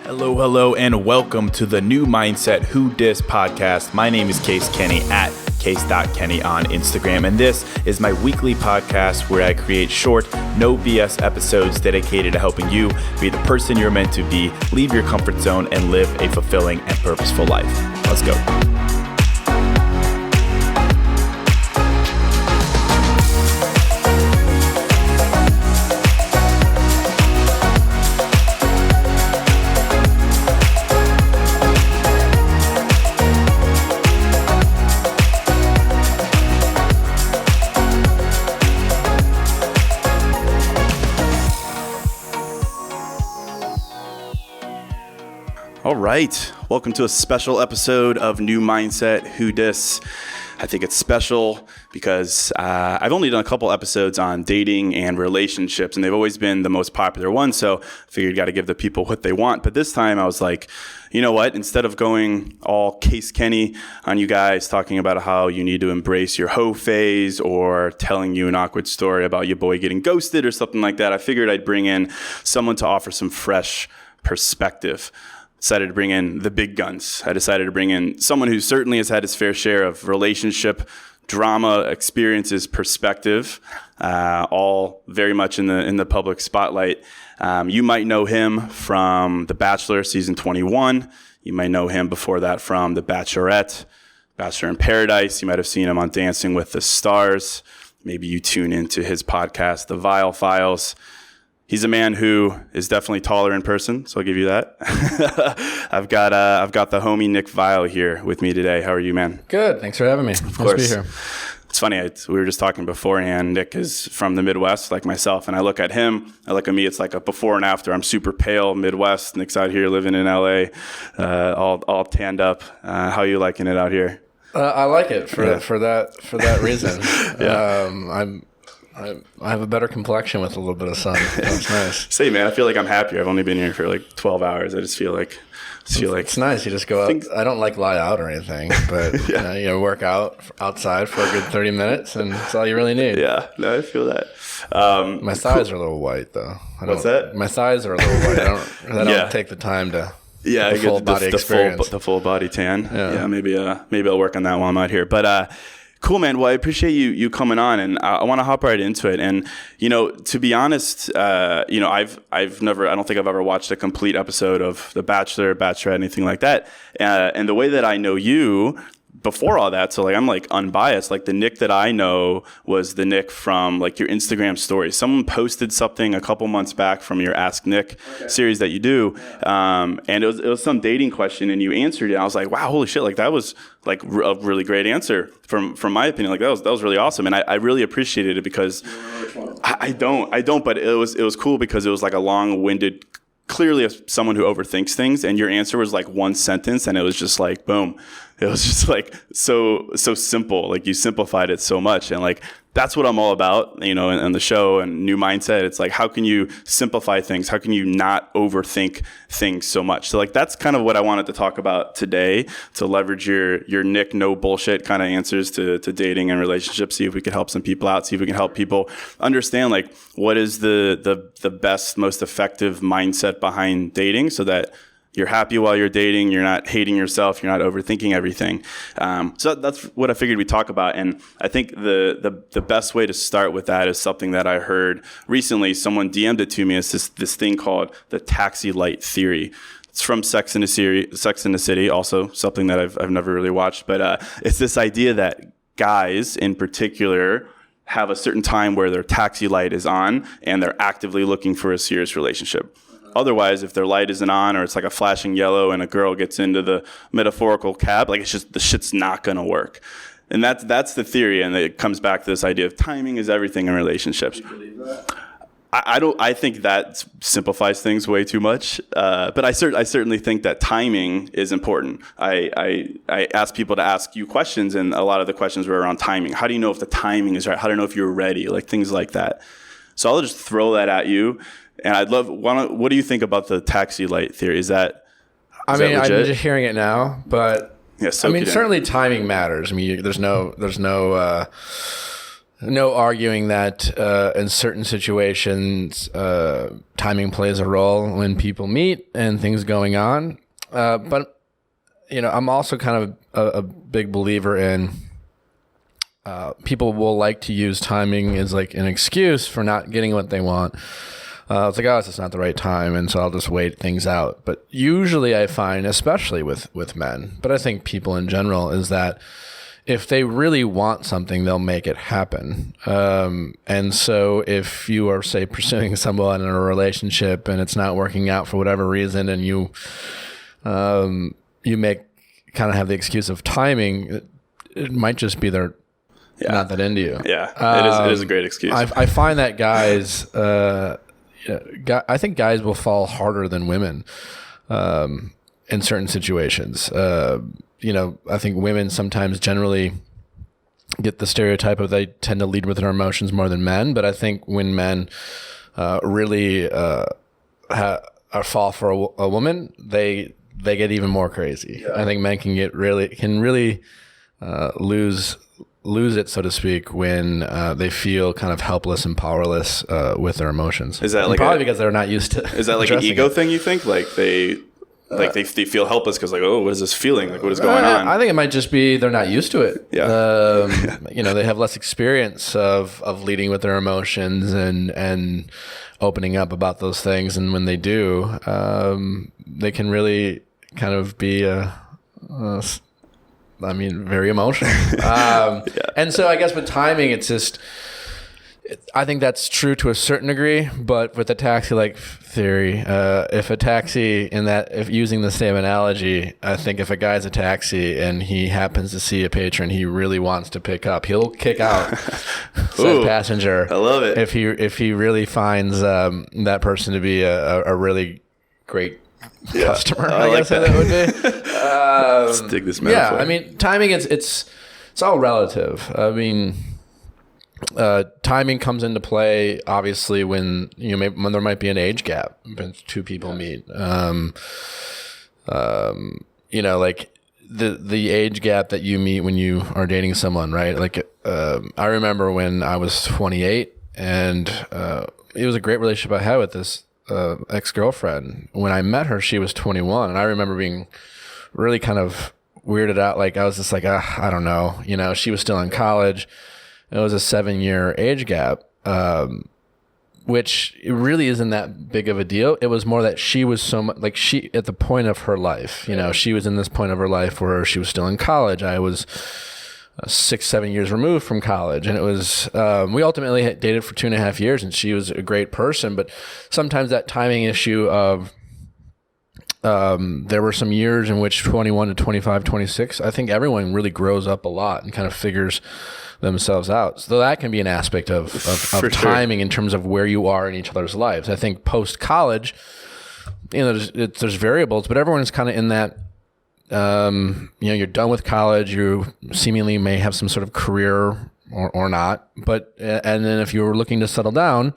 Hello, and welcome to the New Mindset Who Dis podcast. My name is Case Kenny at case.kenny on Instagram, and this is my weekly podcast where I create short, no BS episodes dedicated to helping you be the person you're meant to be, leave your comfort zone, and live a fulfilling and purposeful life. Let's go. All right, welcome to a special episode of New Mindset Who Dis. I think it's special because I've only done a couple episodes on dating and relationships, and they've always been the most popular ones, so I figured got to give the people what they want. But this time I was like, you know what? Instead of going all Case Kenny on you guys, talking about how you need to embrace your hoe phase or telling you an awkward story about your boy getting ghosted or something like that, I figured I'd bring in someone to offer some fresh perspective. Decided to bring in the big guns. I decided to bring in someone who certainly has had his fair share of relationship drama experiences, perspective, all very much in the public spotlight. You might know him from The Bachelor season 21. You might know him before that from The Bachelorette, Bachelor in Paradise. You might have seen him on Dancing with the Stars. Maybe you tune into his podcast, The Viall Files. He's a man who is definitely taller in person, so I'll give you that. I've got the homie Nick Viall here with me today. How are you, man? Good. Thanks for having me. Of course. Nice to be here. It's funny. We were just talking beforehand. Nick is from the Midwest, like myself, and I look at him. I look at me. It's like a before and after. I'm super pale, Midwest. Nick's out here living in LA, all tanned up. How are you liking it out here? I like it for that reason. Yeah. I have a better complexion with a little bit of sun. That's nice. Say, man, I feel like I'm happier. I've only been here for like 12 hours. I just feel like it's nice. You just go out. I don't like lie out or anything, but Yeah. You work out outside for a good 30 minutes, and that's all you really need. Yeah, no, I feel that. My thighs are a little white, though. What's that? My thighs are a little white. I don't take the time to. Yeah, the full body experience. The full body tan. Yeah, maybe I'll work on that while I'm out here. But cool, man. Well, I appreciate you coming on, and I want to hop right into it. And to be honest, I don't think I've ever watched a complete episode of The Bachelor, Bachelorette, anything like that. And the way that I know you before all that, so like I'm like unbiased. Like the Nick that I know was the Nick from like your Instagram stories. Someone posted something a couple months back from your Ask Nick series that you do, and it was some dating question, and you answered it. And I was like, wow, holy shit! Like that was like a really great answer from my opinion. Like that was really awesome, and I really appreciated it because I don't, but it was cool because it was like a long-winded. Clearly as someone who overthinks things, and your answer was like one sentence, and it was just like boom. It was just like so simple. Like you simplified it so much, and like that's what I'm all about, in the show and New Mindset. It's like, how can you simplify things? How can you not overthink things so much? So like that's kind of what I wanted to talk about today, to leverage your Nick no bullshit kind of answers to dating and relationships. See if we could help some people out. See if we can help people understand like what is the best, most effective mindset behind dating, so that you're happy while you're dating. You're not hating yourself. You're not overthinking everything. So that's what I figured we'd talk about. And I think the best way to start with that is something that I heard recently. Someone DM'd it to me. It's this thing called the taxi light theory. It's from Sex and the City, also something that I've never really watched. But it's this idea that guys in particular have a certain time where their taxi light is on and they're actively looking for a serious relationship. Otherwise, if their light isn't on or it's like a flashing yellow and a girl gets into the metaphorical cab, like it's just the shit's not going to work. And that's the theory. And it comes back to this idea of timing is everything in relationships. Do you believe that? I think that simplifies things way too much. But I certainly think that timing is important. I ask people to ask you questions, and a lot of the questions were around timing. How do you know if the timing is right? How do you know if you're ready? Like things like that. So I'll just throw that at you. And I'd love, what do you think about the taxi light theory? Is that legit? I'm just hearing it now, but yeah, certainly timing matters. I mean, there's no no arguing that in certain situations, timing plays a role when people meet and things going on. But, I'm also kind of a big believer in people will like to use timing as like an excuse for not getting what they want. It's like, oh, it's just not the right time, and so I'll just wait things out. But usually I find, especially with men, but I think people in general, is that if they really want something, they'll make it happen. And so if you are, say, pursuing someone in a relationship and it's not working out for whatever reason, and you make kind of have the excuse of timing, it might just be they're not that into you. Yeah, it is a great excuse. I find that guys, I think guys will fall harder than women in certain situations. I think women sometimes generally get the stereotype of they tend to lead with their emotions more than men. But I think when men really fall for a woman, they get even more crazy. Yeah. I think men can really lose it, so to speak, when they feel kind of helpless and powerless with their emotions. Is that like probably because they're not used to? Is that like an ego thing? You think they feel helpless because like, oh, what is this feeling? Like, what is going on? I think it might just be they're not used to it. Yeah. They have less experience of leading with their emotions and opening up about those things, and when they do, they can really kind of be very emotional. And so I guess with timing, it's just, I think that's true to a certain degree, but with the taxi-like theory, if using the same analogy, I think if a guy's a taxi and he happens to see a patron he really wants to pick up, he'll kick out said passenger. I love it. If he really finds that person to be a really great customer, I guess that would be. Let's dig this metaphor. Yeah, timing, it's all relative. Timing comes into play obviously when when there might be an age gap when two people meet. Like the age gap that you meet when you are dating someone, right? Like I remember when I was 28, and it was a great relationship I had with this ex-girlfriend. When I met her, she was 21, and I remember being really kind of weirded out. Like I was just like, I don't know. She was still in college. It was a 7-year age gap, which really isn't that big of a deal. It was more that she was so much like at the point of her life, she was in this point of her life where she was still in college. I was 6-7 years removed from college, and it was we ultimately dated for 2.5 years, and she was a great person. But sometimes that timing issue of there were some years in which 21 to 25, 26, I think everyone really grows up a lot and kind of figures themselves out. So that can be an aspect of timing in terms of where you are in each other's lives. I think post-college, there's variables, but everyone's kind of in that, you're done with college, you seemingly may have some sort of career or not, but, and then if you're looking to settle down,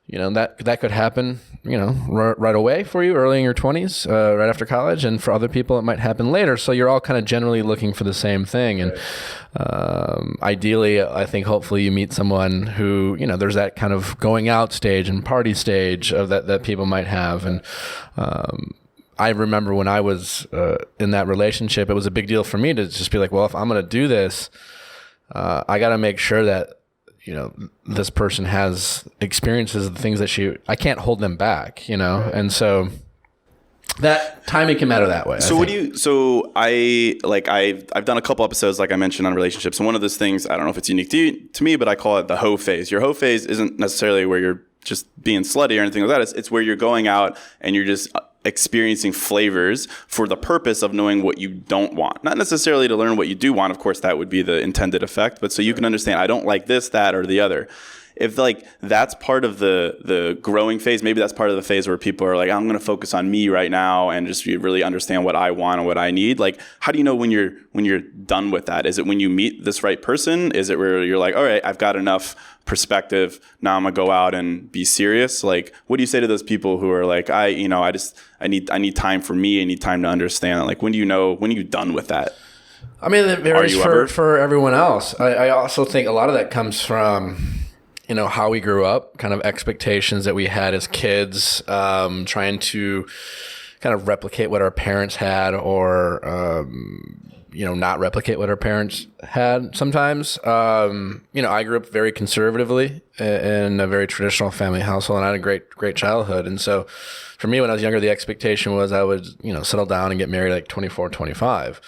that could happen, right away for you, early in your 20s, right after college. And for other people, it might happen later. So you're all kind of generally looking for the same thing. And ideally, I think hopefully you meet someone who, there's that kind of going out stage and party stage of that people might have. And I remember when I was in that relationship, it was a big deal for me to just be like, well, if I'm going to do this, I got to make sure that this person has experiences of the things that I can't hold them back, and so that timing can matter that way. I've done a couple episodes, like I mentioned, on relationships, and one of those things, I don't know if it's unique to me, but I call it the hoe phase. Your hoe phase isn't necessarily where you're just being slutty or anything like that. It's where you're going out and you're just experiencing flavors for the purpose of knowing what you don't want. Not necessarily to learn what you do want. Of course, that would be the intended effect. But so you can understand, I don't like this, that, or the other. If that's part of the growing phase, maybe that's part of the phase where people are like, I'm going to focus on me right now and just really understand what I want and what I need. Like, how do you know when you're done with that? Is it when you meet this right person? Is it where you're like, all right, I've got enough perspective. Now I'm gonna go out and be serious. Like, what do you say to those people who are like, I need time for me. I need time to understand. Like, when are you done with that? I mean, it varies for everyone else. I also think a lot of that comes from, how we grew up, kind of expectations that we had as kids, trying to kind of replicate what our parents had or, not replicate what our parents had sometimes. I grew up very conservatively in a very traditional family household, and I had a great childhood. And so for me, when I was younger, the expectation was I would, settle down and get married like 24, 25.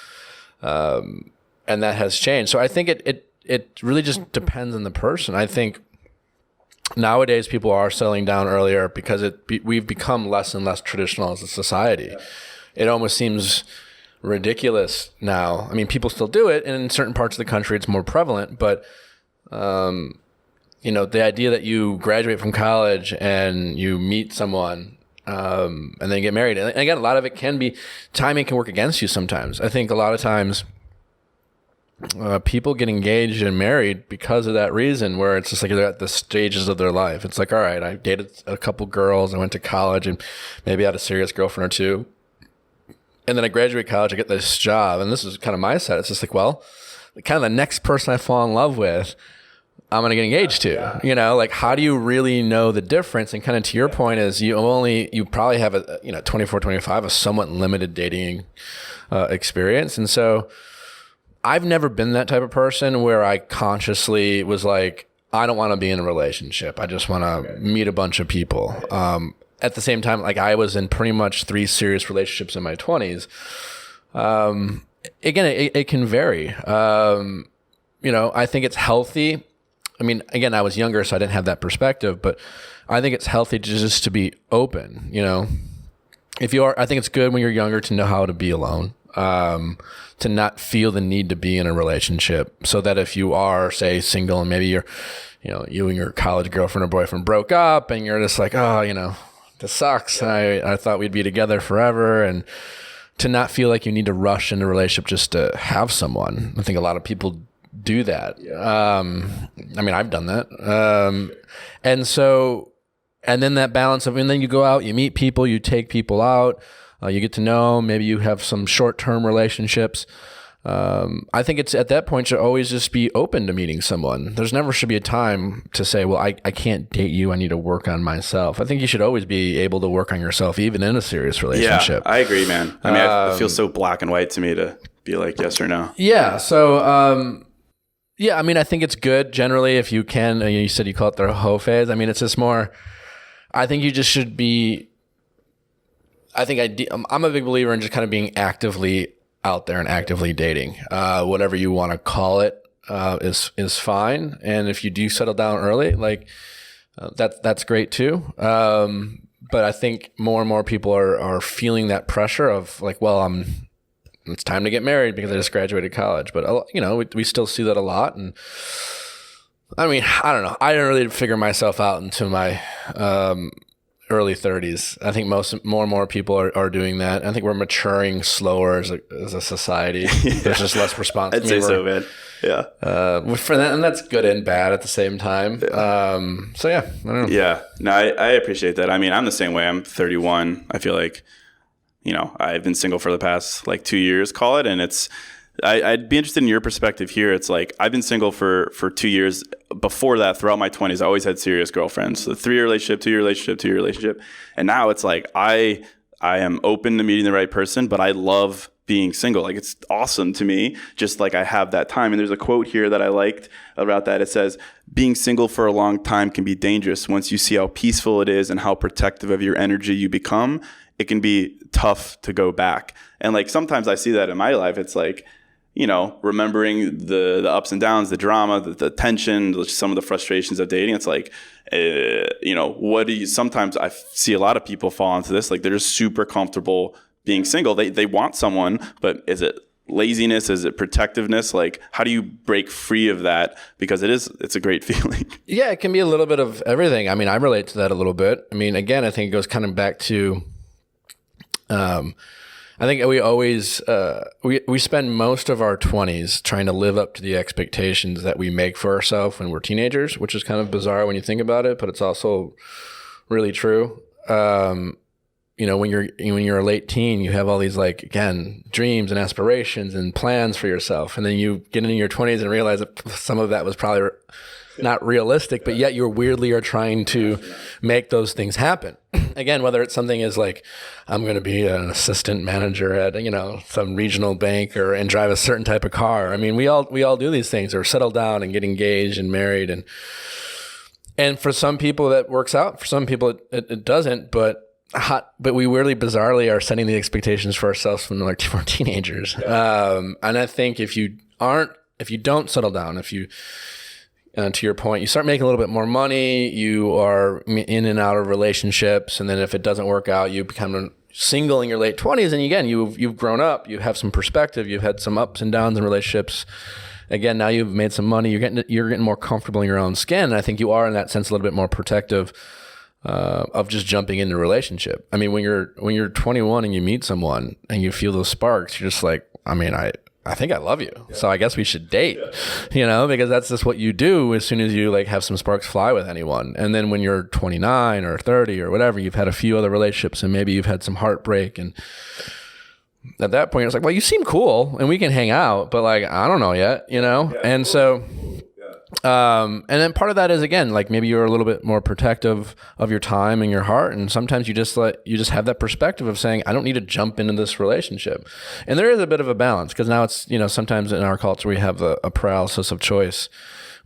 And that has changed. So I think it really just depends on the person. I think nowadays people are settling down earlier because we've become less and less traditional as a society. Yeah. It almost seems ridiculous now. I mean, people still do it, and in certain parts of the country it's more prevalent, but the idea that you graduate from college and you meet someone and then get married, and again, a lot of it can be timing can work against you sometimes. I think a lot of times people get engaged and married because of that reason, where it's just like they're at the stages of their life. It's like, all right, I dated a couple girls, I went to college, and maybe I had a serious girlfriend or two. And then I graduate college, I get this job, and this is kind of my set. It's just like, well, kind of the next person I fall in love with, I'm going to get engaged to. Like, how do you really know the difference? And kind of to your point is you probably have a 24, 25, a somewhat limited dating experience. And so I've never been that type of person where I consciously was like, I don't want to be in a relationship. I just want to meet a bunch of people. At the same time, like I was in pretty much 3 serious relationships in my 20s. Again, it can vary. I think it's healthy. I mean, again, I was younger, so I didn't have that perspective, but I think it's healthy just to be open. I think it's good when you're younger to know how to be alone, to not feel the need to be in a relationship, so that if you are, say, single and maybe you and your college girlfriend or boyfriend broke up and you're just like, oh, this sucks. I thought we'd be together forever, and to not feel like you need to rush into a relationship just to have someone. I think a lot of people do that. Yeah. I mean, I've done that. And then that balance of, and then you go out, you meet people, you take people out, you get to know, maybe you have some short-term relationships. I think it's at that point should always just be open to meeting someone. There's never should be a time to say, well, I can't date you. I need to work on myself. I think you should always be able to work on yourself, even in a serious relationship. Yeah, I agree, man. I mean, it feels so black and white to me to be like, yes or no. Yeah. So, I mean, I think it's good generally if you can, you said you call it the hoe phase. I mean, it's just more, I think you just should be, I'm a big believer in just kind of being actively out there and actively dating. Whatever you want to call it is fine. And if you do settle down early, like that's great too. But I think more and more people are feeling that pressure of like, well, it's time to get married because I just graduated college. But we still see that a lot. And I mean, I don't know. I didn't really figure myself out until my early 30s. I think more and more people are doing that. I think we're maturing slower as a society. Yeah. There's just less responsibility. I'd say so, man. Yeah. For that, and that's good and bad at the same time. Yeah. So yeah, I don't know. Yeah. No, I appreciate that. I mean, I'm the same way. I'm 31. I feel like, I've been single for the past 2 years, call it. And I'd be interested in your perspective here. It's like, I've been single for 2 years. Before that, throughout my 20s, I always had serious girlfriends. So 3-year relationship, 2-year relationship, 2-year relationship. And now it's like, I am open to meeting the right person, but I love being single. Like, it's awesome to me. Just like I have that time. And there's a quote here that I liked about that. It says, being single for a long time can be dangerous. Once you see how peaceful it is and how protective of your energy you become, it can be tough to go back. And sometimes I see that in my life. It's like, remembering the ups and downs, the drama, the tension, some of the frustrations of dating. It's like, sometimes I see a lot of people fall into this. Like, they're just super comfortable being single. They want someone, but is it laziness? Is it protectiveness? Like, how do you break free of that? Because it's a great feeling. Yeah, it can be a little bit of everything. I mean, I relate to that a little bit. I mean, again, I think it goes kind of back to, I think we always, we spend most of our 20s trying to live up to the expectations that we make for ourselves when we're teenagers, which is kind of bizarre when you think about it, but it's also really true. when you're a late teen, you have all these like, again, dreams and aspirations and plans for yourself. And then you get into your 20s and realize that some of that was probably not realistic, but yet you weirdly are trying to make those things happen. Again, whether it's something as like, I'm going to be an assistant manager at, some regional bank and drive a certain type of car. I mean, we all do these things, or settle down and get engaged and married. And for some people that works out, for some people it doesn't, but we weirdly, bizarrely are setting the expectations for ourselves when we're teenagers. Yeah. And I think if you don't settle down, to your point, you start making a little bit more money, you are in and out of relationships, and then if it doesn't work out, you become single in your late 20s, and again, you've grown up, you have some perspective, you've had some ups and downs in relationships. Again, now you've made some money, you're getting more comfortable in your own skin, and I think you are in that sense a little bit more protective of just jumping into a relationship. I mean, when you're 21 and you meet someone and you feel those sparks, you're just like, I think I love you. Yeah. So I guess we should date, because that's just what you do as soon as you like have some sparks fly with anyone. And then when you're 29 or 30 or whatever, you've had a few other relationships and maybe you've had some heartbreak. And at that point, it's like, well, you seem cool and we can hang out, but like, I don't know yet, Yeah, and so, and then part of that is, again, like maybe you're a little bit more protective of your time and your heart. And sometimes you just have that perspective of saying, I don't need to jump into this relationship. And there is a bit of a balance, because now it's, sometimes in our culture, we have a paralysis of choice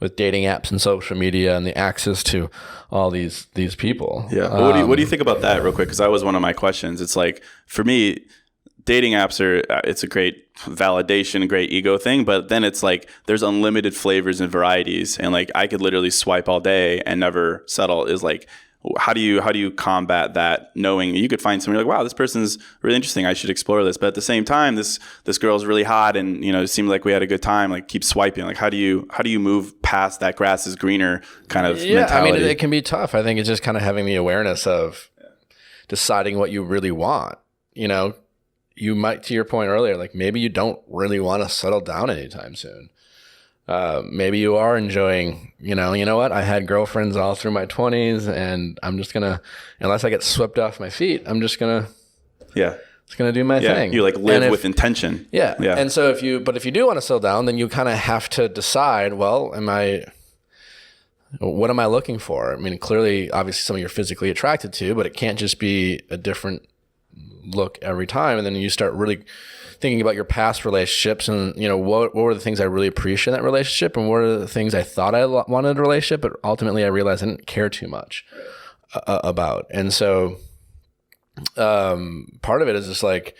with dating apps and social media and the access to all these people. Yeah. What do you think about that real quick? Cause that was one of my questions. It's like, for me, dating apps it's a great validation, great ego thing, but then it's like there's unlimited flavors and varieties, and like I could literally swipe all day and never settle. Is like, how do you combat that, knowing you could find somebody like, wow, this person's really interesting, I should explore this, but at the same time this girl's really hot and it seemed like we had a good time, like keep swiping. Like how do you move past that grass is greener kind of mentality? I mean, it can be tough. I think it's just kind of having the awareness of deciding what you really want. You might, to your point earlier, like maybe you don't really want to settle down anytime soon. Maybe you are enjoying, you know what? I had girlfriends all through my 20s, and I'm just going to, unless I get swept off my feet, I'm just going to, do my thing. You like live with intention. Yeah. And so if you do want to settle down, then you kind of have to decide, well, what am I looking for? I mean, clearly, obviously something you're physically attracted to, but it can't just be a different look every time. And then you start really thinking about your past relationships and what were the things I really appreciate in that relationship, and what are the things I thought I wanted in a relationship, but ultimately I realized I didn't care too much about. And so part of it is just like,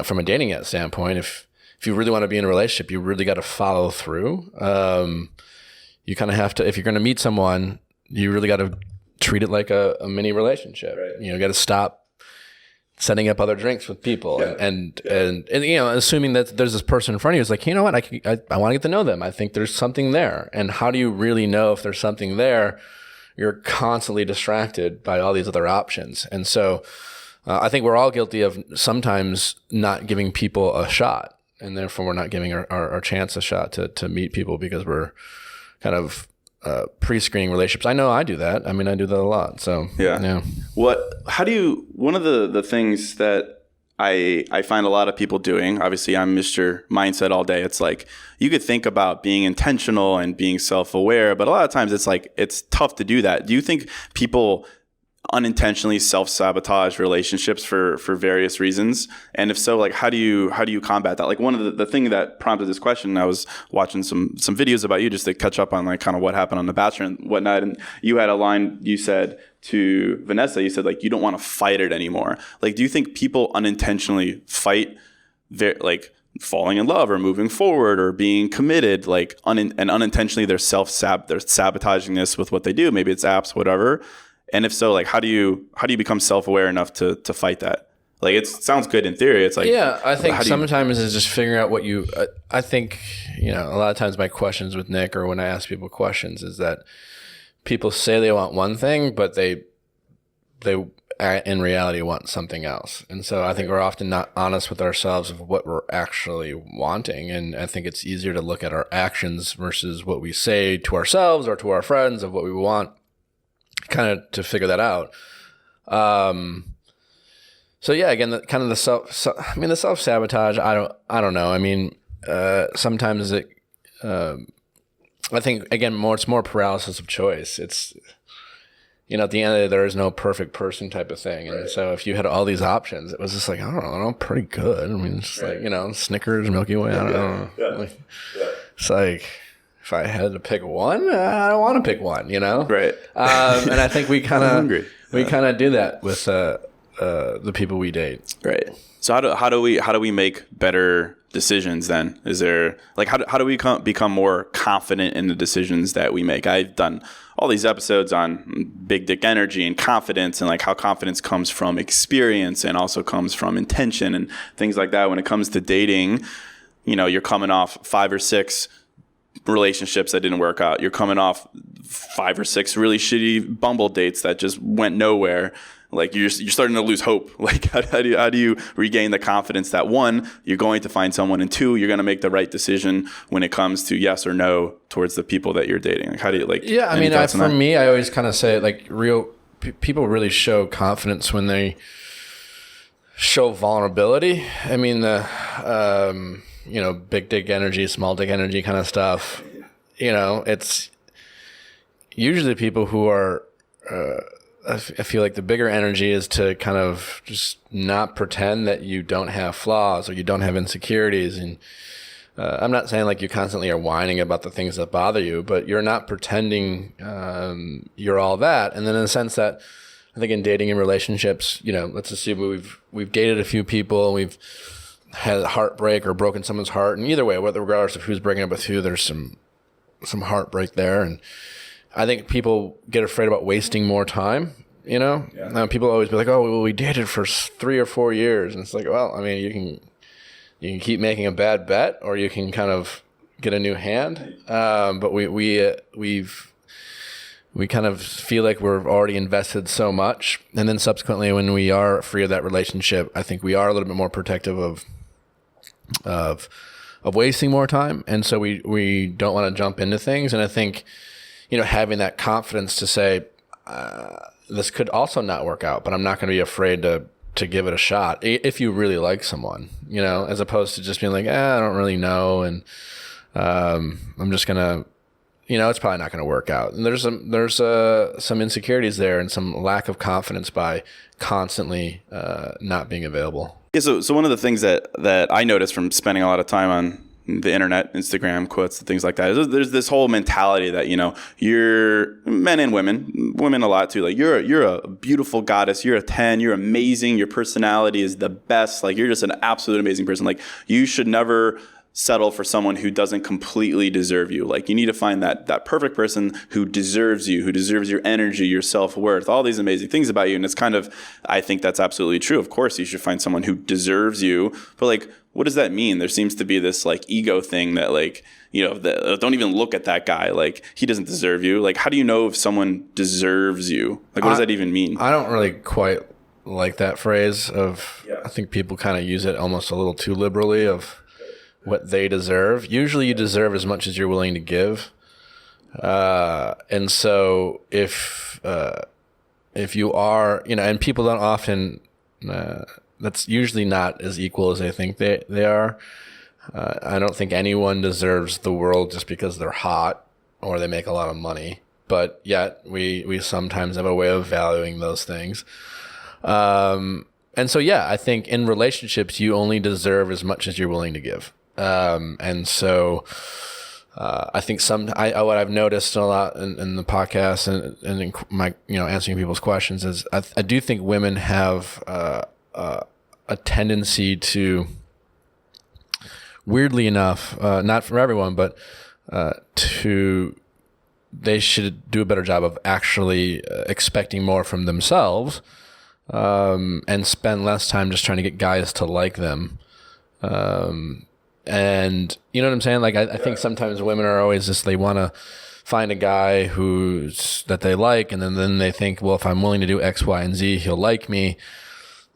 from a dating app standpoint, if you really want to be in a relationship, you really got to follow through. You kind of have to, if you're going to meet someone, you really got to treat it like a mini relationship. Right. You got to stop setting up other drinks with people and assuming that there's this person in front of you is like, what, I want to get to know them. I think there's something there. And how do you really know if there's something there? You're constantly distracted by all these other options. And so I think we're all guilty of sometimes not giving people a shot, and therefore we're not giving our chance a shot to meet people because we're kind of pre-screening relationships. I know I do that. I mean, I do that a lot. So yeah. One of the things that I find a lot of people doing, obviously I'm Mr. Mindset all day. It's like, you could think about being intentional and being self-aware, but a lot of times it's like, it's tough to do that. Do you think people unintentionally self-sabotage relationships for various reasons? And if so, like, how do you combat that? Like, one of the thing that prompted this question, I was watching some videos about you just to catch up on like kind of what happened on The Bachelor and whatnot. And you had a line you said to Vanessa, you said like, you don't want to fight it anymore. Like, do you think people unintentionally fight like falling in love or moving forward or being committed, like and unintentionally they're sabotaging this with what they do? Maybe it's apps, whatever. And if so, like, how do you become self-aware enough to fight that? Like, it sounds good in theory. It's like, I think sometimes it's just figuring out what you, I think, a lot of times my questions with Nick, or when I ask people questions, is that people say they want one thing, but they in reality want something else. And so I think we're often not honest with ourselves of what we're actually wanting. And I think it's easier to look at our actions versus what we say to ourselves or to our friends of what we want, kind of to figure that out. So yeah, again, the self-sabotage, I don't know. I mean, sometimes I think again, it's more paralysis of choice. It's, at the end of the day, there is no perfect person type of thing. And so if you had all these options, it was just like, I don't know, pretty good. I mean, it's like, Snickers, Milky Way, I don't know. Yeah. It's like, if I had to pick one, I don't want to pick one, Right. And I think we kind of do that with the people we date. Right. So how do we make better decisions then? Is there how do we become more confident in the decisions that we make? I've done all these episodes on big dick energy and confidence, and how confidence comes from experience and also comes from intention and things like that. When it comes to dating, you're coming off 5 or 6 relationships that didn't work out. You're coming off 5 or 6 really shitty Bumble dates that just went nowhere. You're starting to lose hope. How do you regain the confidence that 1, you're going to find someone, and 2, you're going to make the right decision when it comes to yes or no towards the people that you're dating? How do you Yeah, I mean, for me, I always kind of say people really show confidence when they show vulnerability. I mean, the big dick energy, small dick energy kind of stuff. It's usually people who are. I feel like the bigger energy is to kind of just not pretend that you don't have flaws or you don't have insecurities. And I'm not saying you constantly are whining about the things that bother you, but you're not pretending you're all that. And then in the sense that I think in dating and relationships, let's assume we've dated a few people, we've had heartbreak or broken someone's heart. And either way, regardless of who's breaking up with who, there's some heartbreak there. And I think people get afraid about wasting more time, Yeah. Now people always be like, oh, well, we dated for 3 or 4 years. And it's like, well, I mean, you can keep making a bad bet, or you can kind of get a new hand. But we kind of feel like we're already invested so much. And then subsequently, when we are free of that relationship, I think we are a little bit more protective of wasting more time. And so we don't want to jump into things. And I think, having that confidence to say, this could also not work out, but I'm not going to be afraid to give it a shot if you really like someone, as opposed to just being like, I don't really know. And I'm just going to, it's probably not going to work out. And there's some insecurities there and some lack of confidence by constantly not being available. Yeah. So one of the things that I noticed from spending a lot of time on the internet, Instagram quotes, and things like that, there's this whole mentality that, you're men and women a lot too. You're a beautiful goddess. You're a 10. You're amazing. Your personality is the best. You're just an absolute amazing person. You should never settle for someone who doesn't completely deserve you. You need to find that perfect person who deserves you, who deserves your energy, your self-worth, all these amazing things about you. And it's kind of, I think that's absolutely true. Of course, you should find someone who deserves you. But what does that mean? There seems to be this ego thing that don't even look at that guy. He doesn't deserve you. How do you know if someone deserves you? What does that even mean? I don't really quite like that phrase I think people kind of use it almost a little too liberally of what they deserve. Usually you deserve as much as you're willing to give. And so if you are, and people don't often, that's usually not as equal as they think they are. I don't think anyone deserves the world just because they're hot or they make a lot of money, but yet we sometimes have a way of valuing those things. And so, I think in relationships, you only deserve as much as you're willing to give. And so, I think what I've noticed a lot in the podcast and in my, answering people's questions is I do think women have, a tendency to, weirdly enough, not for everyone, but they should do a better job of actually expecting more from themselves, and spend less time just trying to get guys to like them. And you know what I'm saying? I think sometimes women are always just, they want to find a guy that they like, and then they think, well, if I'm willing to do X, Y, and Z, he'll like me.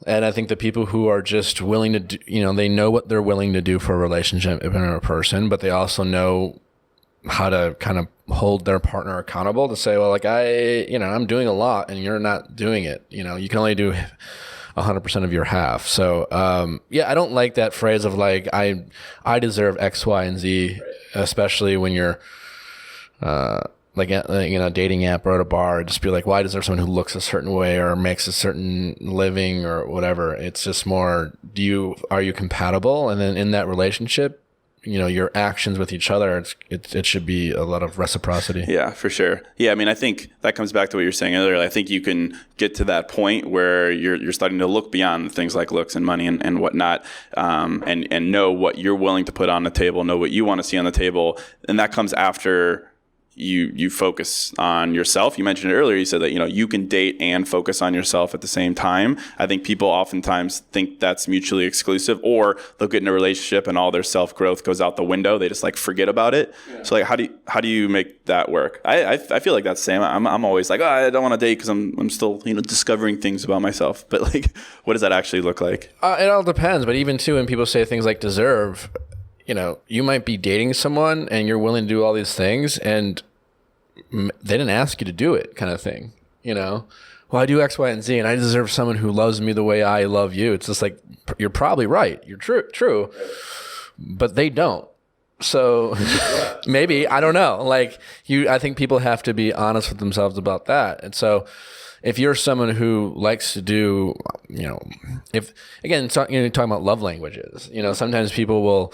And I think the people who are just willing to do, they know what they're willing to do for a relationship in a person, but they also know how to kind of hold their partner accountable to say, well, I'm doing a lot and you're not doing it. You can only do 100% of your half. So, I don't like that phrase of like, I deserve X, Y, and Z, especially when you're, like in a dating app or at a bar, just be like, why deserve someone who looks a certain way or makes a certain living or whatever. It's just more, are you compatible? And then in that relationship, your actions with each other, it should be a lot of reciprocity. Yeah, for sure. Yeah, I mean, I think that comes back to what you were saying earlier. I think you can get to that point where you're starting to look beyond things like looks and money and whatnot, and know what you're willing to put on the table, know what you want to see on the table, and that comes after you focus on yourself. You mentioned it earlier. You said that, you can date and focus on yourself at the same time. I think people oftentimes think that's mutually exclusive, or they'll get in a relationship and all their self-growth goes out the window. They just like forget about it. Yeah. So like, how do you make that work? I feel like that's the same. I'm always like, I don't want to date because I'm still, discovering things about myself. But like, what does that actually look like? It all depends. But even too, when people say things like deserve, you might be dating someone and you're willing to do all these things and they didn't ask you to do it, kind of thing. Well, I do X, Y, and Z and I deserve someone who loves me the way I love you. It's just like, you're probably right. You're true, but they don't. So maybe, I don't know. Like I think people have to be honest with themselves about that. And so if you're someone who likes to do, if again, you're talking about love languages, sometimes people will,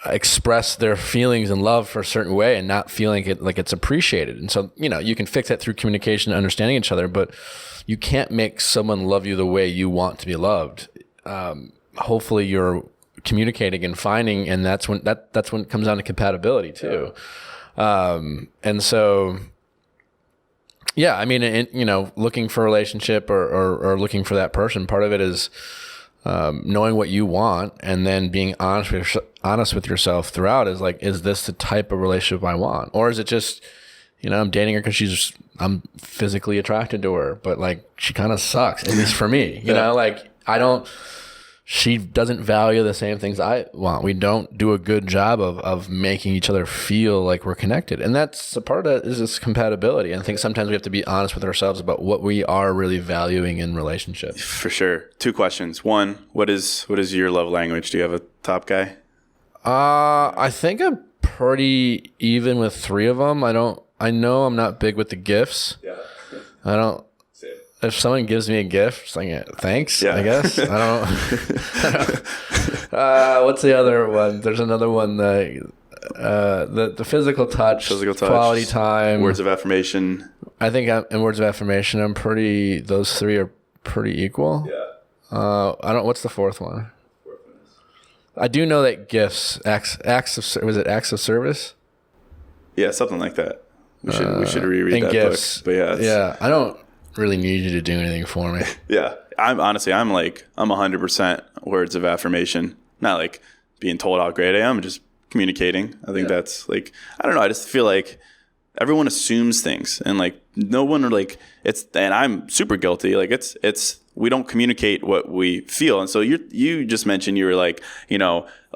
express their feelings and love for a certain way and not feeling it like it's appreciated. And so, you can fix that through communication and understanding each other, but you can't make someone love you the way you want to be loved. Hopefully you're communicating and finding, and that's when it comes down to compatibility too. And so, yeah, I mean, looking for a relationship or looking for that person, part of it is knowing what you want and then being honest with yourself throughout. Is like, is this the type of relationship I want? Or is it just, I'm dating her because I'm physically attracted to her, but like, she kind of sucks, at least for me, like she doesn't value the same things I want. We don't do a good job of making each other feel like we're connected. And that's a part of that is this compatibility. And I think sometimes we have to be honest with ourselves about what we are really valuing in relationships. For sure. 2 questions. One, what is your love language? Do you have a top guy? I think I'm pretty even with 3 of them. I know I'm not big with the gifts. Yeah. If someone gives me a gift, it's like, thanks, I guess. I don't. What's the other one? There's another one. The physical touch, quality time, words of affirmation. I think in words of affirmation, those 3 are pretty equal. Yeah. What's the 4th one? I do know that gifts, acts of service? Yeah, something like that. We should reread that gifts, book. But yeah, I don't really need you to do anything for me. Yeah. I'm 100% words of affirmation. Not like being told how great I am, just communicating. I think that's like, I don't know. I just feel like everyone assumes things and like no one and I'm super guilty. Like it's, we don't communicate what we feel. And so you just mentioned, you were like,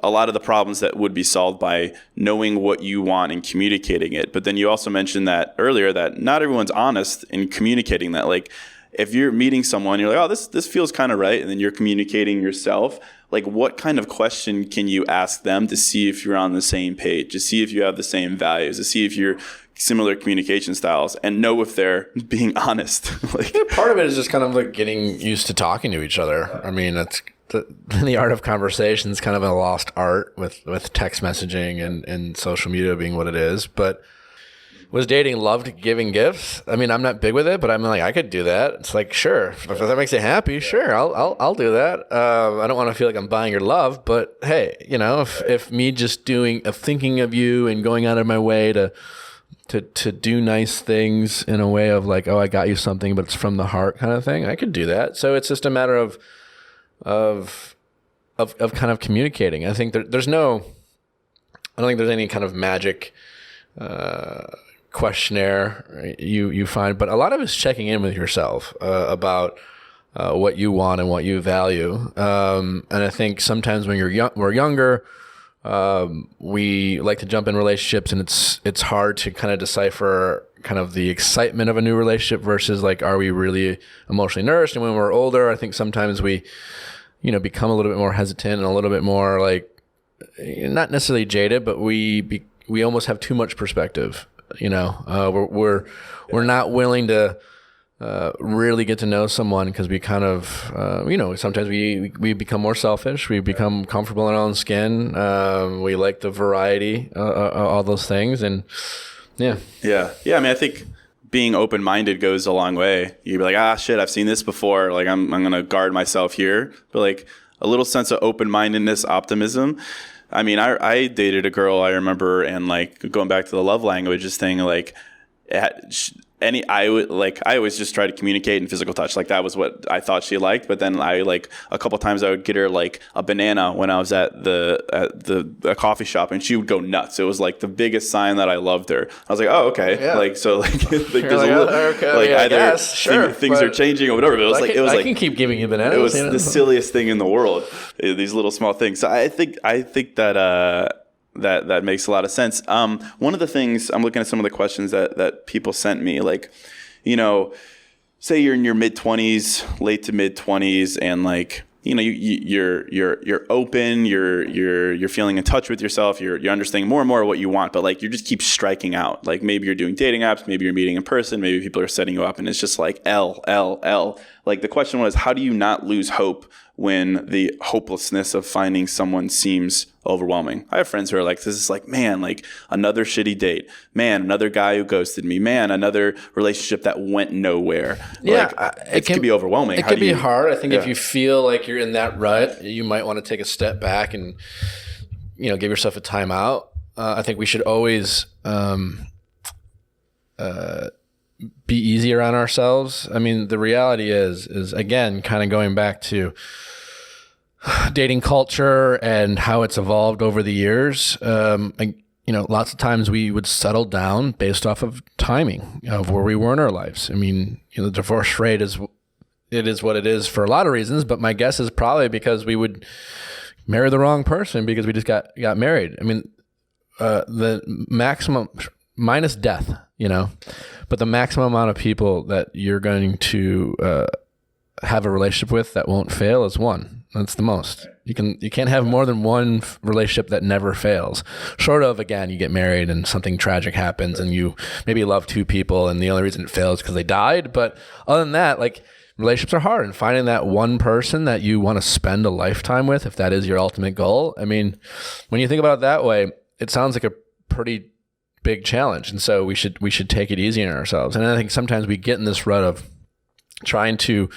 a lot of the problems that would be solved by knowing what you want and communicating it. But then you also mentioned that earlier that not everyone's honest in communicating that. Like if you're meeting someone, you're like, oh, this feels kind of right. And then you're communicating yourself. Like what kind of question can you ask them to see if you're on the same page, to see if you have the same values, to see if you're similar communication styles and know if they're being honest? Part of it is just kind of like getting used to talking to each other. I mean, that's the art of conversation is kind of a lost art with text messaging and social media being what it is. But was dating loved giving gifts? I mean, I'm not big with it, but I'm like, I could do that. It's like, sure, if that makes you happy, sure, I'll do that. I don't want to feel like I'm buying your love, but hey, if me just thinking of you and going out of my way to do nice things in a way of like, oh, I got you something, but it's from the heart kind of thing, I could do that. So it's just a matter of kind of communicating. I think I don't think there's any kind of magic questionnaire you find, but a lot of it's checking in with yourself about what you want and what you value. And I think sometimes when we're younger, We like to jump in relationships, and it's hard to kind of decipher kind of the excitement of a new relationship versus like, are we really emotionally nourished? And when we're older, I think sometimes we, become a little bit more hesitant and a little bit more like, not necessarily jaded, but we almost have too much perspective. We're not willing to really get to know someone because we kind of, sometimes we become more selfish. We become comfortable in our own skin. We like the variety, all those things. And yeah. Yeah. I mean, I think being open-minded goes a long way. You'd be like, shit, I've seen this before. Like I'm going to guard myself here. But like a little sense of open-mindedness, optimism. I mean, I dated a girl, I remember, and like going back to the love languages thing, like I always just try to communicate in physical touch. Like that was what I thought she liked. But then a couple times I would get her like a banana when I was at a coffee shop, and she would go nuts. It was like the biggest sign that I loved her. I was like, oh, okay. Yeah. Like, so like, there's either things are changing or whatever. But it was I can keep giving you bananas. It was the silliest thing in the world. These little small things. So I think that, that makes a lot of sense. One of the things, I'm looking at some of the questions that people sent me, like, say you're in your mid-20s, late to mid-20s, and like, you're open, you're feeling in touch with yourself, you're understanding more and more what you want, but like you just keep striking out. Like maybe you're doing dating apps, maybe you're meeting in person, maybe people are setting you up, and it's just like L. Like the question was, how do you not lose hope when the hopelessness of finding someone seems overwhelming? I have friends who are like, this is like, man, like another shitty date, man, another guy who ghosted me, man, another relationship that went nowhere. Yeah, like, it can be overwhelming. It can be hard. I think if you feel like you're in that rut, you might want to take a step back and, give yourself a timeout. I think we should always be easier on ourselves. I mean, the reality is again, kind of going back to dating culture and how it's evolved over the years. Lots of times we would settle down based off of timing of where we were in our lives. I mean, the divorce rate is what it is for a lot of reasons, but my guess is probably because we would marry the wrong person because we just got married. I mean, the maximum minus death, but the maximum amount of people that you're going to have a relationship with that won't fail is one. That's the most. You can't have more than one relationship that never fails. Short of, again, you get married and something tragic happens and you maybe love two people and the only reason it fails is because they died. But other than that, like, relationships are hard, and finding that one person that you want to spend a lifetime with, if that is your ultimate goal. I mean, when you think about it that way, it sounds like a pretty big challenge. And so we should take it easy on ourselves. And I think sometimes we get in this rut of trying to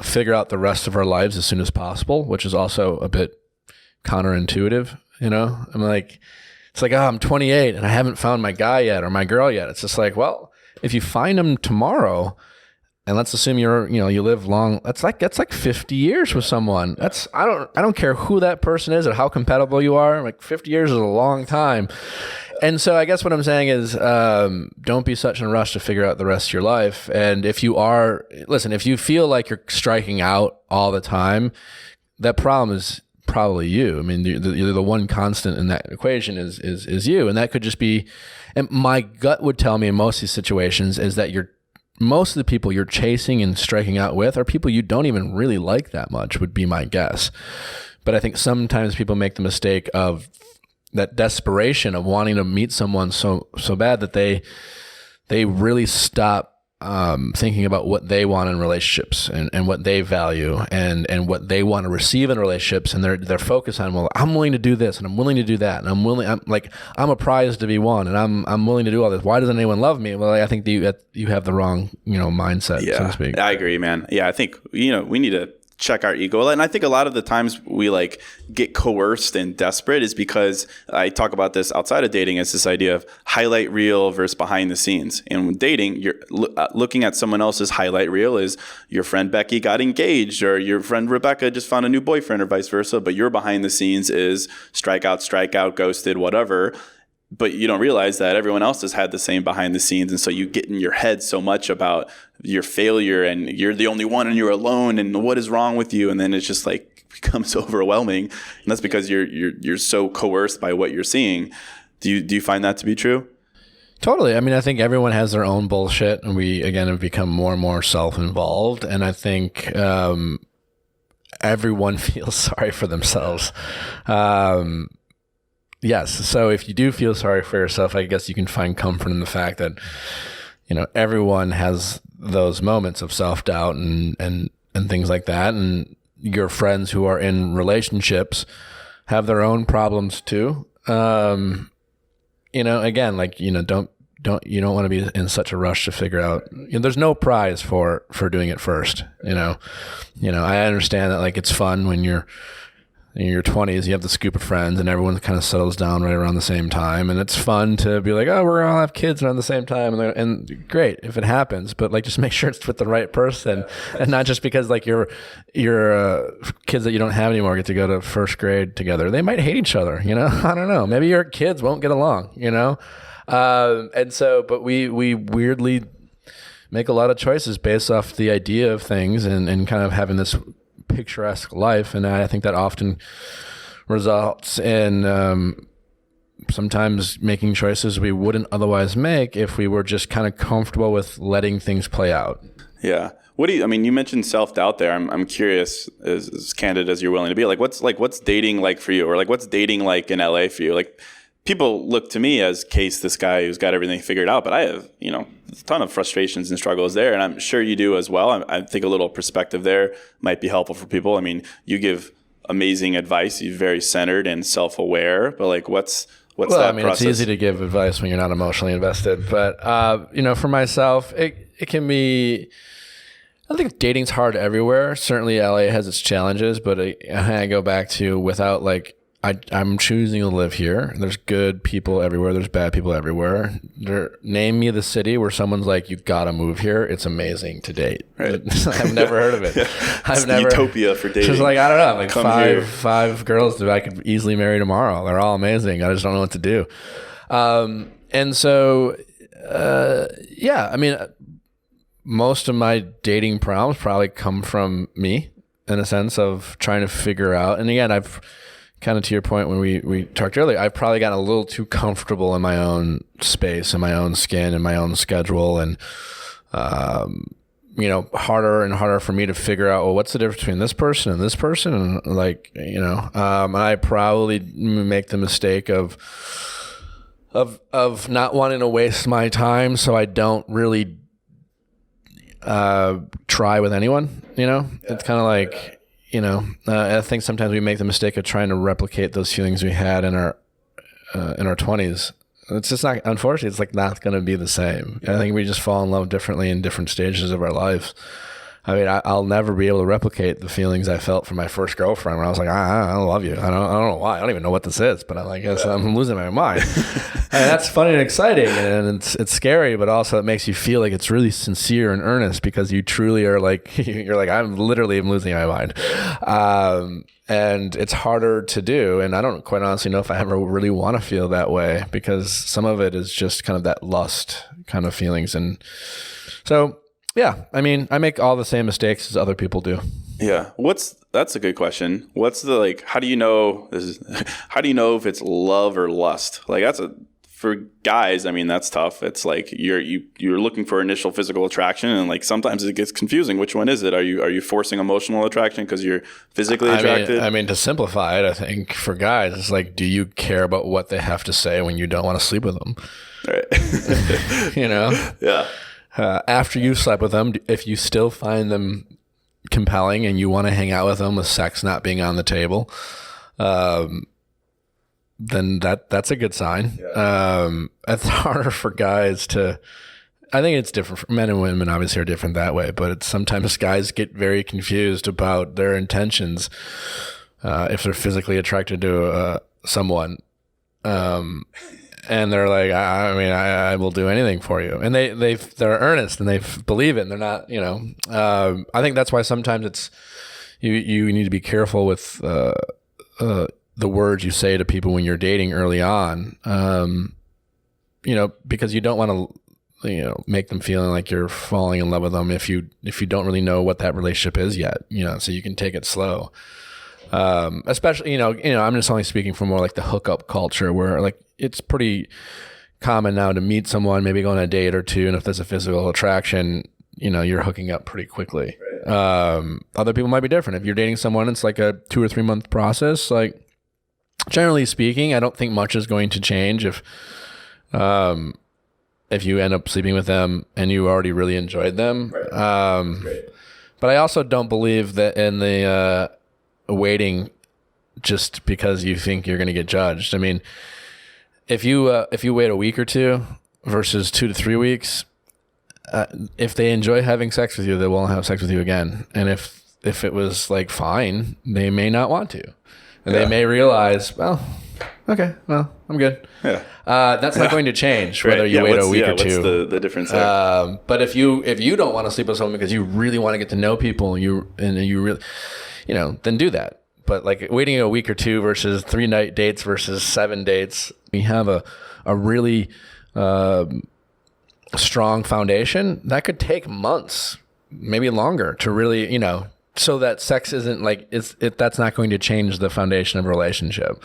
figure out the rest of our lives as soon as possible, which is also a bit counterintuitive. I'm like, it's like, I'm 28 and I haven't found my guy yet or my girl yet. It's just like, well, if you find them tomorrow, and let's assume you live long, that's like 50 years with someone. I don't care who that person is or how compatible you are. Like 50 years is a long time. And so I guess what I'm saying is, don't be such in a rush to figure out the rest of your life. And if you feel like you're striking out all the time, that problem is probably you. I mean, you're the one constant in that equation is you. And that could just be, and my gut would tell me in most of these situations is that most of the people you're chasing and striking out with are people you don't even really like that much, would be my guess. But I think sometimes people make the mistake of that desperation of wanting to meet someone so bad that they really stop thinking about what they want in relationships and what they value and what they want to receive in relationships, and they're focused on, well, I'm willing to do this and I'm willing to do that, and I'm a prize to be won, and I'm willing to do all this. Why doesn't anyone love me? Well, I think that you have the wrong mindset, so to speak. I agree, man. Yeah, I think we need to check our ego. And I think a lot of the times we like get coerced and desperate is because I talk about this outside of dating. It's this idea of highlight reel versus behind the scenes. And when dating, you're looking at someone else's highlight reel is your friend Becky got engaged or your friend Rebecca just found a new boyfriend or vice versa. But your behind the scenes is strikeout, ghosted, whatever. but you don't realize that everyone else has had the same behind the scenes. And so you get in your head so much about your failure and you're the only one and you're alone and what is wrong with you. And then it's just like becomes overwhelming. And that's because you're so coerced by what you're seeing. Do you find that to be true? Totally. I mean, I think everyone has their own bullshit, and we, again, have become more and more self-involved. And I think everyone feels sorry for themselves. Yes. So if you do feel sorry for yourself, I guess you can find comfort in the fact that, everyone has those moments of self-doubt and things like that. And your friends who are in relationships have their own problems too. Again, like, you don't want to be in such a rush to figure out, there's no prize for doing it first. I understand that, like, it's fun when you're in your 20s, you have the scoop of friends and everyone kind of settles down right around the same time. And it's fun to be like, oh, we're all have kids around the same time. And great if it happens, but like, just make sure it's with the right person and not just because like your kids that you don't have anymore get to go to first grade together. They might hate each other, I don't know. Maybe your kids won't get along, and so, but we weirdly make a lot of choices based off the idea of things and kind of having this picturesque life. And I think that often results in sometimes making choices we wouldn't otherwise make if we were just kind of comfortable with letting things play out. Yeah. You mentioned self-doubt there. I'm curious, as candid as you're willing to be, what's dating like for you, or like what's dating like in LA for you? Like, people look to me as Case, this guy who's got everything figured out, but I have, a ton of frustrations and struggles there, and I'm sure you do as well. I think a little perspective there might be helpful for people. I mean, you give amazing advice. You're very centered and self-aware, but like, what's that process? It's easy to give advice when you're not emotionally invested, but for myself, it can be. I think dating's hard everywhere. Certainly, LA has its challenges, but I go back to without like. I'm choosing to live here. There's good people everywhere. There's bad people everywhere. Name me the city where someone's like, you gotta move here. It's amazing to date. Right. I've never heard of it. It's utopia for dating. Just like, I don't know, like five girls that I could easily marry tomorrow. They're all amazing. I just don't know what to do. And so, most of my dating problems probably come from me in a sense of trying to figure out. And again, I've kind of to your point when we talked earlier, I've probably gotten a little too comfortable in my own space and my own skin and my own schedule, and harder and harder for me to figure out, well, what's the difference between this person and this person, and like, I probably make the mistake of not wanting to waste my time, so I don't really try with anyone. It's kind of like. I think sometimes we make the mistake of trying to replicate those feelings we had in our 20s. It's just not, unfortunately, it's like not going to be the same. Yeah. I think we just fall in love differently in different stages of our lives. I mean, I'll never be able to replicate the feelings I felt for my first girlfriend when I was like, I love you. I don't know why. I don't even know what this is, but I'm losing my mind. And that's funny and exciting, and it's scary, but also it makes you feel like it's really sincere and earnest because you truly are like, you're like, I'm losing my mind. And it's harder to do. And I don't quite honestly know if I ever really want to feel that way, because some of it is just kind of that lust kind of feelings. And so, yeah, I mean, I make all the same mistakes as other people do. Yeah. That's a good question. What's the, how do you know if it's love or lust? Like, for guys, I mean, that's tough. It's like you're looking for initial physical attraction, and like sometimes it gets confusing. Which one is it? Are you forcing emotional attraction because you're physically attracted? I mean, to simplify it, I think for guys, it's like, do you care about what they have to say when you don't want to sleep with them? Right. Yeah. After you slept with them, if you still find them compelling and you want to hang out with them with sex not being on the table, then that's a good sign. Yeah. It's harder for guys to, I think it's different. Men and women obviously are different that way, but sometimes guys get very confused about their intentions if they're physically attracted to someone. And they're like, I will do anything for you. And they're earnest and they believe it. And they're not, I think that's why sometimes it's, you need to be careful with the words you say to people when you're dating early on. because you don't want to, make them feeling like you're falling in love with them if you don't really know what that relationship is yet, so you can take it slow. Especially, I'm just only speaking from more like the hookup culture where like it's pretty common now to meet someone, maybe go on a date or two. And if there's a physical attraction, you're hooking up pretty quickly. Right. Other people might be different. If you're dating someone, it's like a 2 or 3 month process. Like generally speaking, I don't think much is going to change if you end up sleeping with them and you already really enjoyed them. Right. But I also don't believe that in the waiting just because you think you're going to get judged. I mean, if you wait a week or two versus 2 to 3 weeks, if they enjoy having sex with you, they won't have sex with you again. And if it was like fine, they may not want to, and they may realize, well, okay, well, I'm good. Yeah, that's not going to change whether you wait a week or two. What's the difference there? But if you don't want to sleep with someone because you really want to get to know people, and you really, then do that. But like waiting a week or two versus 3 night dates versus 7 dates, we have a really strong foundation that could take months, maybe longer, to really, so that sex isn't like that's not going to change the foundation of a relationship.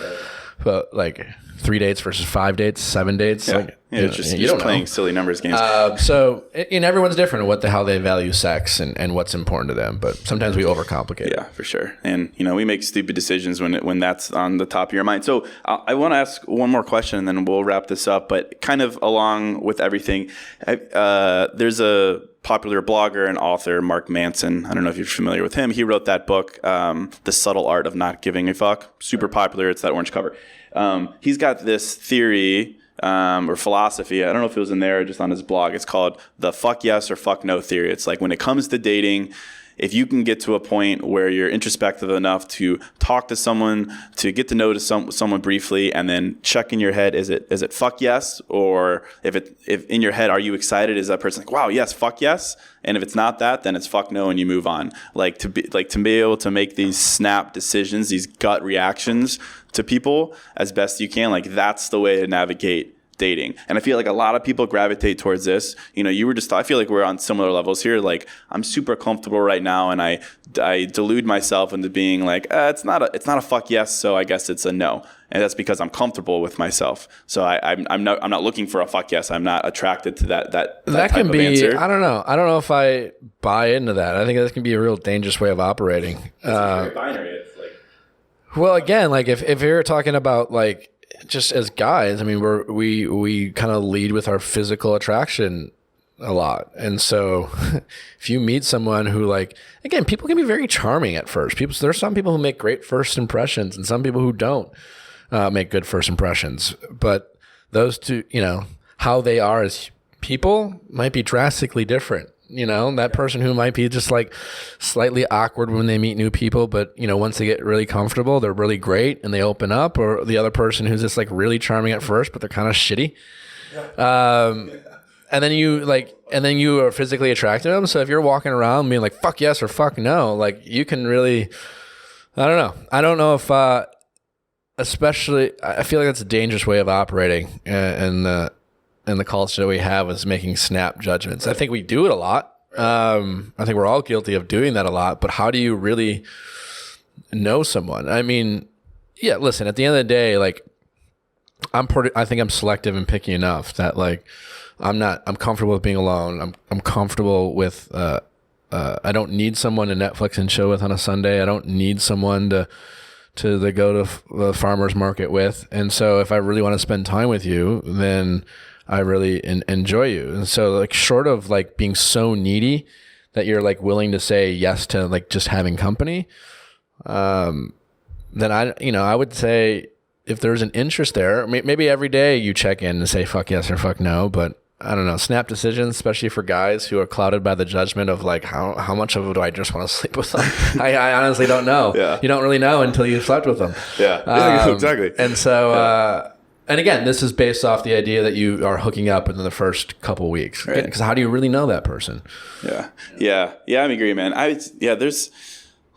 But like 3 dates versus 5 dates, 7 dates, it's just playing silly numbers games. So everyone's different with how they value sex and what's important to them. But sometimes we overcomplicate. Yeah, for sure. And we make stupid decisions when that's on the top of your mind. So I want to ask one more question, and then we'll wrap this up. But kind of along with everything, there's a popular blogger and author, Mark Manson. I don't know if you're familiar with him. He wrote that book, The Subtle Art of Not Giving a Fuck. Super popular. It's that orange cover. He's got this theory or philosophy. I don't know if it was in there or just on his blog. It's called the fuck yes or fuck no theory. It's like when it comes to dating, if you can get to a point where you're introspective enough to talk to someone, to get to know someone briefly, and then check in your head, is it fuck yes? Or if in your head, are you excited? Is that person like, wow, yes, fuck yes? And if it's not that, then it's fuck no, and you move on. To be able to make these snap decisions, these gut reactions to people as best you can, like that's the way to navigate dating. And I feel like a lot of people gravitate towards this. I feel like we're on similar levels here. Like I'm super comfortable right now, and I delude myself into being like, it's not a fuck yes, so I guess it's a no. And that's because I'm comfortable with myself. So I'm not looking for a fuck yes. I'm not attracted to that type can be, of answer. I don't know if I buy into that. I think that can be a real dangerous way of operating. It's very binary. It's like, well, again, like if you're talking about like just as guys, I mean, we kind of lead with our physical attraction a lot. And so if you meet someone who, like, again, people can be very charming at first. There's some people who make great first impressions and some people who don't make good first impressions. But those two, how they are as people might be drastically different. That person who might be just like slightly awkward when they meet new people, but once they get really comfortable, they're really great and they open up, or the other person who's just like really charming at first, but they're kind of shitty. And then you are physically attracted to them. So if you're walking around being like, fuck yes or fuck no, like you can really, I don't know if, especially, I feel like that's a dangerous way of operating and the culture that we have is making snap judgments. I think we do it a lot. I think we're all guilty of doing that a lot, but how do you really know someone? I mean, yeah, listen, at the end of the day, like I think I'm selective and picky enough that like, I'm comfortable with being alone. I'm comfortable with, I don't need someone to Netflix and chill with on a Sunday. I don't need someone to go to the farmer's market with. And so if I really want to spend time with you, then I really enjoy you. And so like short of like being so needy that you're like willing to say yes to like just having company, then I would say if there's an interest there, maybe every day you check in and say fuck yes or fuck no, but I don't know, snap decisions, especially for guys who are clouded by the judgment of like, how much of it do I just want to sleep with them? I honestly don't know. Yeah. You don't really know until you've slept with them. Yeah, exactly. And so, and again, this is based off the idea that you are hooking up within the first couple weeks. Because how do you really know that person? Yeah, I agree, man.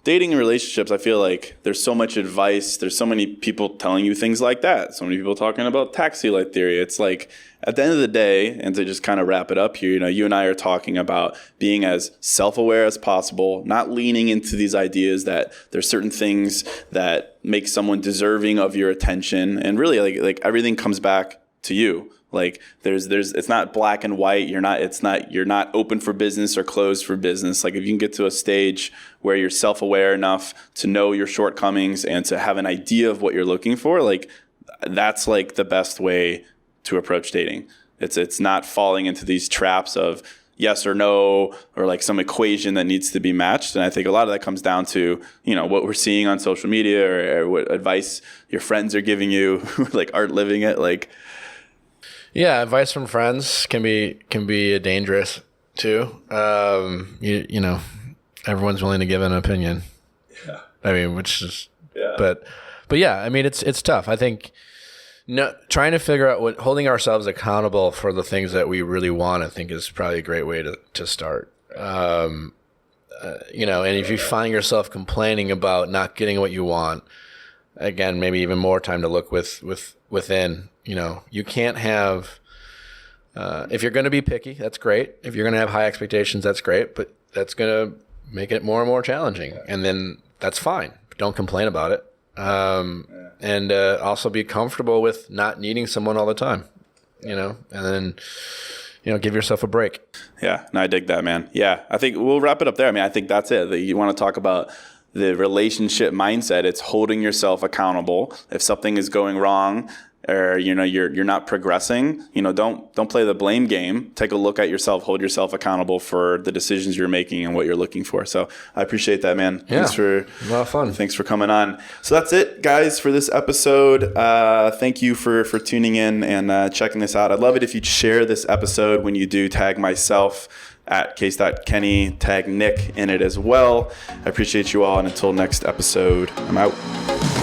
dating and relationships, I feel like there's so much advice. There's so many people telling you things like that. So many people talking about taxi light theory. It's like, at the end of the day, and to just kind of wrap it up here, you and I are talking about being as self-aware as possible, not leaning into these ideas that there's certain things that make someone deserving of your attention. And really, like everything comes back to you. Like there's it's not black and white. You're not open for business or closed for business. Like if you can get to a stage where you're self-aware enough to know your shortcomings and to have an idea of what you're looking for, like that's like the best way to approach dating. It's not falling into these traps of yes or no, or like some equation that needs to be matched. And I think a lot of that comes down to, what we're seeing on social media or what advice your friends are giving you who like aren't living it. Like, yeah, advice from friends can be dangerous too. Everyone's willing to give an opinion. Yeah. I mean, which is, yeah. But yeah, I mean, it's tough. I think trying to figure out holding ourselves accountable for the things that we really want, I think is probably a great way to start. And if you find yourself complaining about not getting what you want, again, maybe even more time to look within. You can't have, if you're going to be picky, that's great. If you're going to have high expectations, that's great, but that's going to make it more and more challenging. And then that's fine. Don't complain about it. And also be comfortable with not needing someone all the time, and then, give yourself a break. Yeah. No, I dig that, man. Yeah. I think we'll wrap it up there. I mean, I think that's it. You want to talk about the relationship mindset. It's holding yourself accountable. If something is going wrong or, you're not progressing, don't play the blame game. Take a look at yourself, hold yourself accountable for the decisions you're making and what you're looking for. So I appreciate that, man. Yeah, thanks for a lot of fun. Thanks for coming on. So that's it, guys, for this episode. Thank you for tuning in and checking this out. I'd love it if you'd share this episode. When you do, tag myself at case.kenny, tag Nick in it as well. I appreciate you all. And until next episode, I'm out.